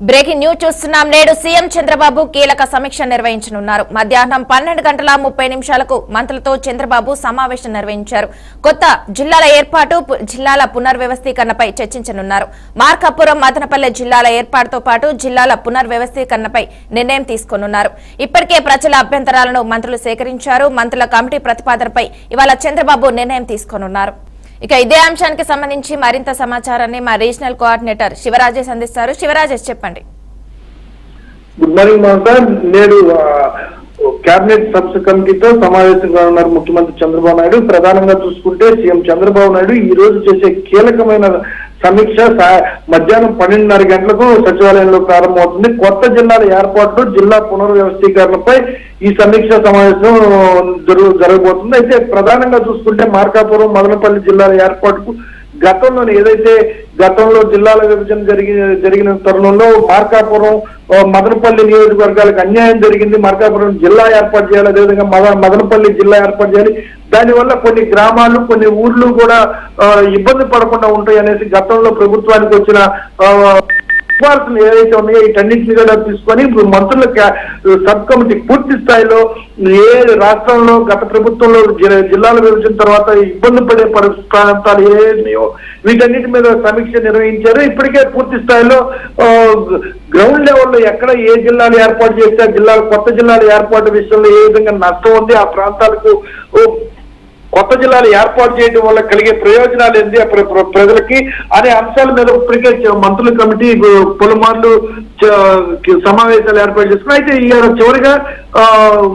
Breaking news చూస్తున్నాం. నేడు CM Chandrababu కీలక సమీక్ష నిర్వహించనున్నారు. మధ్యాహ్నం 12:30 మంత్రులతో చంద్రబాబు సమావేశం నిర్వహించారు. కొత్త జిల్లాల ఏర్పాటు, జిల్లాల పునర్వ్యవస్థీకరణపై చర్చించనున్నారు. మార్కాపురం, మదనపల్లె జిల్లాల ఏర్పాటుతో పాటు జిల్లాల పునర్వ్యవస్థీకరణపై నిర్ణయం తీసుకోనున్నారు. ఇప్పటికే ప్రజల అభ్యంతరాలను మంత్రులు సేకరించారు. మంత్రుల కమిటీ ప్రతిపాదనపై ఇవాళ చంద్రబాబు నిర్ణయం తీసుకోనున్నారు. ఇక ఇదే అంశానికి సంబంధించి మరింత సమాచారాన్ని మా రీజనల్ కోఆర్డినేటర్ శివరాజేష్ అందిస్తారు. శివరాజేష్, చెప్పండి. Good morning Mamata. నేడు కేబినెట్ సబ్ కమిటీతో సమావేశం కానున్నారు ముఖ్యమంత్రి చంద్రబాబు నాయుడు. ప్రధానంగా చూసుకుంటే సీఎం చంద్రబాబు నాయుడు ఈ రోజు చేసే కీలకమైన సమీక్ష మధ్యాహ్నం 12:30 గంటలకు సచివాలయంలో ప్రారంభమవుతుంది. కొత్త జిల్లాల ఏర్పాటు, జిల్లా పునర్వ్యవస్థీకరణపై ఈ సమీక్ష సమావేశం జరగబోతుంది. అయితే ప్రధానంగా చూసుకుంటే మార్కాపురం, మదనపల్లి జిల్లాల ఏర్పాటుకు గతంలో జిల్లాల విభజన జరిగిన తరుణంలో మార్కాపురం, మదనపల్లి నియోజకవర్గాలకు అన్యాయం జరిగింది. మార్కాపురం జిల్లా ఏర్పాటు చేయాలి, అదేవిధంగా మదనపల్లి జిల్లా ఏర్పాటు చేయాలి. దానివల్ల కొన్ని గ్రామాలు, కొన్ని ఊర్లు కూడా ఇబ్బంది పడకుండా ఉంటాయి అనేసి గతంలో ప్రభుత్వానికి వచ్చిన సిఫార్సులు ఏదైతే ఉన్నాయో వీటన్నింటినీ కూడా తీసుకొని ఇప్పుడు మంత్రుల సబ్ కమిటీ పూర్తి స్థాయిలో ఏ రాష్ట్రంలో గత ప్రభుత్వంలో జిల్లాల విభజన తర్వాత ఇబ్బంది పడే ప్రాంతాలు ఏమో వీటన్నిటి మీద సమీక్ష నిర్వహించారు. ఇప్పటికే పూర్తి స్థాయిలో గ్రౌండ్ లెవెల్లో ఎక్కడ ఏ జిల్లాలు ఏర్పాటు చేస్తే కొత్త జిల్లాల ఏర్పాటు విషయంలో ఏ విధంగా నష్టం ఉంది, ఆ ప్రాంతాలకు కొత్త జిల్లాలు ఏర్పాటు చేయడం వల్ల కలిగే ప్రయోజనాలు ఏంటి ప్రజలకి అనే అంశాల మీద ఇప్పటికే మంత్రుల కమిటీ పలుమార్లు సమావేశాలు ఏర్పాటు చేసుకున్నారు. అయితే ఇవాళ చివరిగా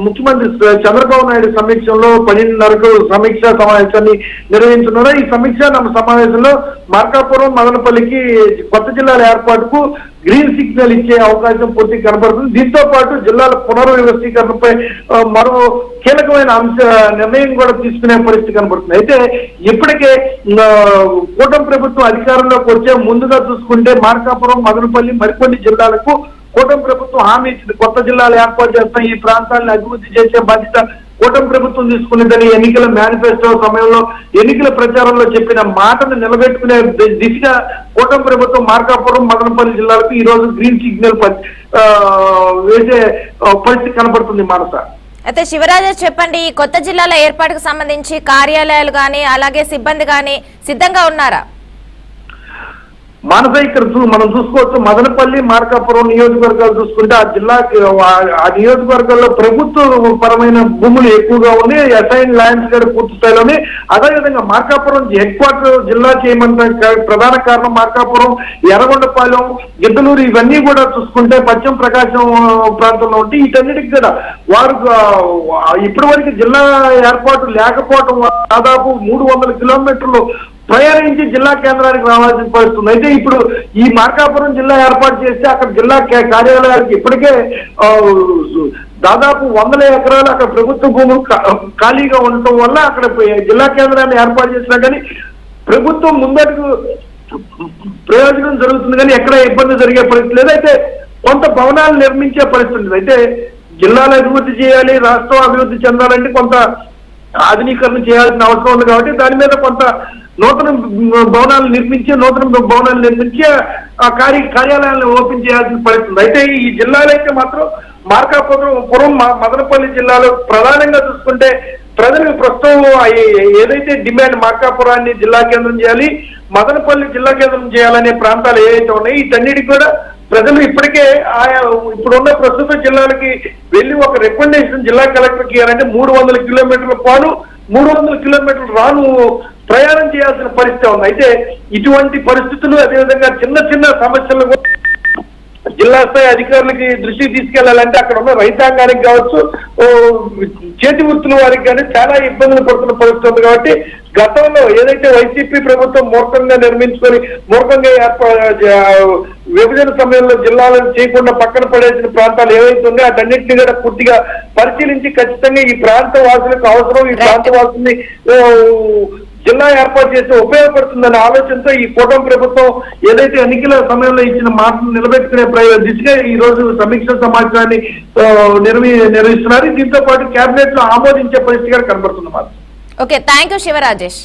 ముఖ్యమంత్రి చంద్రబాబు నాయుడు సమీక్షలో 12:30 సమీక్షా సమావేశాన్ని నిర్వహించున్నారు. ఈ సమీక్ష సమావేశంలో మార్కాపురం, మదనపల్లికి కొత్త జిల్లాల ఏర్పాటుకు గ్రీన్ సిగ్నల్ ఇచ్చే అవకాశం పూర్తిగా కనబడుతుంది. దీంతో పాటు జిల్లాల పునర్వ్యవస్థీకరణపై మరో కీలకమైన నిర్ణయం కూడా తీసుకునే పరిస్థితి కనబడుతుంది. అయితే ఇప్పటికే కూటమి ప్రభుత్వం అధికారంలోకి వచ్చే ముందుగా చూసుకుంటే మార్కాపురం, మదనపల్లి మరికొన్ని జిల్లాలకు కూటమి ప్రభుత్వం హామీ ఇచ్చింది. కొత్త జిల్లాలు ఏర్పాటు చేస్తాం, ఈ ప్రాంతాలను అభివృద్ధి చేసే బాధ్యత కూటమి ప్రభుత్వం తీసుకునేదని ఎన్నికల మేనిఫెస్టో సమయంలో ఎన్నికల ప్రచారంలో చెప్పిన మాటను నిలబెట్టుకునే దిశగా కూటమి ప్రభుత్వం మార్కాపురం, మదనపల్లి జిల్లాలకు ఈ రోజు గ్రీన్ సిగ్నల్ వేసే పరిస్థితి కనబడుతుంది. మానస, అయితే శివరాజేష్, చెప్పండి, ఈ కొత్త జిల్లాల ఏర్పాటుకు సంబంధించి కార్యాలయాలు గానీ అలాగే సిబ్బంది గానీ సిద్ధంగా ఉన్నారా? మానస, ఇక్కడ మనం చూసుకోవచ్చు మదనపల్లి, మార్కాపురం నియోజకవర్గాలు చూసుకుంటే ఆ నియోజకవర్గాల్లో ప్రభుత్వ పరమైన భూములు ఎక్కువగా ఉన్నాయి. అసైన్ ల్యాండ్స్ కూడా పూర్తి స్థాయిలోనే. అదేవిధంగా మార్కాపురం హెడ్ క్వార్టర్ జిల్లా చేయమన్న ప్రధాన కారణం మార్కాపురం, ఎర్రగొండపాలెం, గిద్దలూరు ఇవన్నీ కూడా చూసుకుంటే పశ్చిమ ప్రకాశం ప్రాంతంలో ఉంటే వీటన్నిటికి కూడా వారు ఇప్పటి వరకు జిల్లా ఏర్పాటు లేకపోవడం దాదాపు 300 కిలోమీటర్లు ప్రయాణించి జిల్లా కేంద్రానికి రావాల్సిన పరిస్థితుంది. అయితే ఇప్పుడు ఈ మార్కాపురం జిల్లా ఏర్పాటు చేస్తే అక్కడ జిల్లా కార్యాలయాలకు ఇప్పటికే దాదాపు 100 ఎకరాలు అక్కడ ప్రభుత్వ భూములు ఖాళీగా ఉండటం వల్ల అక్కడ జిల్లా కేంద్రాన్ని ఏర్పాటు చేసినా కానీ ప్రభుత్వం ముందడుగు ప్రయోజనం జరుగుతుంది కానీ ఎక్కడ ఇబ్బంది జరిగే పరిస్థితి లేదు. అయితే కొంత భవనాలు నిర్మించే పరిస్థితి. అయితే జిల్లాలు అభివృద్ధి చేయాలి, రాష్ట్రం అభివృద్ధి చెందాలంటే కొంత ఆధునీకరణ చేయాల్సిన అవసరం ఉంది. కాబట్టి దాని మీద కొంత నూతన భవనాలు నిర్మించి ఆ కార్యాలయాలను ఓపెన్ చేయాల్సిన పరిస్థితి. అయితే ఈ జిల్లాలైతే మాత్రం మార్కాపురం, మదనపల్లి జిల్లాలో ప్రధానంగా చూసుకుంటే ప్రజలకు ప్రస్తుతం ఏదైతే డిమాండ్ మార్కాపురాన్ని జిల్లా కేంద్రం చేయాలి, మదనపల్లి జిల్లా కేంద్రం చేయాలనే ప్రాంతాలు ఏవైతే ఉన్నాయో వీటన్నిటికీ కూడా ప్రజలు ఇప్పటికే ఇప్పుడున్న ప్రస్తుత జిల్లాలకి వెళ్ళి ఒక రికమెండేషన్ జిల్లా కలెక్టర్కి ఇవ్వాలంటే 300 కిలోమీటర్ల పాటు 300 కిలోమీటర్లు రాను ప్రయాణం చేయాల్సిన పరిస్థితి ఉంది. అయితే ఇటువంటి పరిస్థితులు, అదేవిధంగా చిన్న సమస్యలు జిల్లా స్థాయి అధికారులకి దృష్టికి తీసుకెళ్లాలంటే అక్కడ ఉన్న రైతాంగానికి కావచ్చు, చేతి వృత్తుల వారికి కానీ చాలా ఇబ్బందులు పడుతున్న పరిస్థితి ఉంది. కాబట్టి గతంలో ఏదైతే వైసీపీ ప్రభుత్వం మూర్ఖంగా విభజన సమయంలో జిల్లాలను చేయకుండా పక్కన పడేసిన ప్రాంతాలు ఏవైతే ఉన్నాయో వాటన్నింటినీ కూడా పూర్తిగా పరిశీలించి ఖచ్చితంగా ఈ ప్రాంత వాసులకు అవసరం, ఈ ప్రాంత వాసుల్ని జిల్లా ఏర్పాటు చేస్తే ఉపయోగపడుతుందనే ఆలోచనతో ఈ కూటమి ప్రభుత్వం ఏదైతే ఎన్నికల సమయంలో ఇచ్చిన మాటను నిలబెట్టుకునే దిశగా ఈ రోజు సమీక్ష సమాచారాన్ని నిర్వహిస్తున్నారు. దీంతో పాటు కేబినెట్ లో ఆమోదించే పరిస్థితిగా కనబడుతున్నమాట. Okay, thank you శివరాజేష్.